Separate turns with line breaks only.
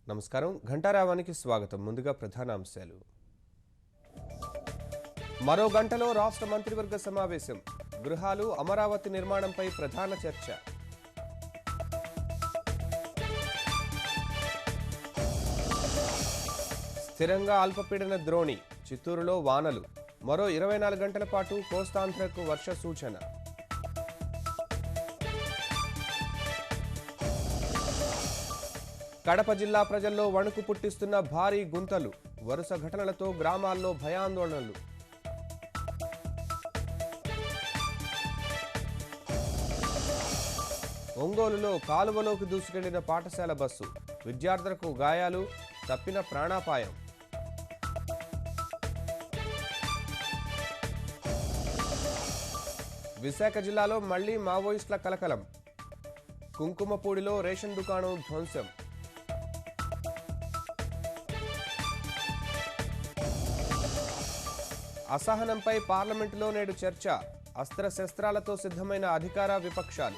నమస్కారం ఘంటారావానికి స్వాగతం. ముందుగా ప్రధాన అంశాలు. మరో గంటలో రాష్ట్ర మంత్రివర్గ సమావేశం. గృహాలు అమరావతి నిర్మాణంపై ప్రధాన చర్చ. స్థిరంగా అల్పపీడన ద్రోణి. చిత్తూరులో వానలు. మరో 24 గంటల పాటు కోస్తాంధ్రకు వర్ష సూచన. కడప జిల్లా ప్రజల్లో వణుకు పుట్టిస్తున్న భారీ గుంతలు. వరుస ఘటనలతో గ్రామాల్లో భయాందోళనలు. ఒంగోలులో కాలువలోకి దూసుకెళ్లిన పాఠశాల బస్సు. విద్యార్థులకు గాయాలు, తప్పిన ప్రాణాపాయం. విశాఖ జిల్లాలో మళ్లీ మావోయిస్టుల కలకలం. కుంకుమపూడిలో రేషన్ దుకాణం ధ్వంసం. అసహనంపై పార్లమెంటులో నేడు చర్చ. అస్త్రశస్త్రాలతో సిద్ధమైన అధికార విపక్షాలు.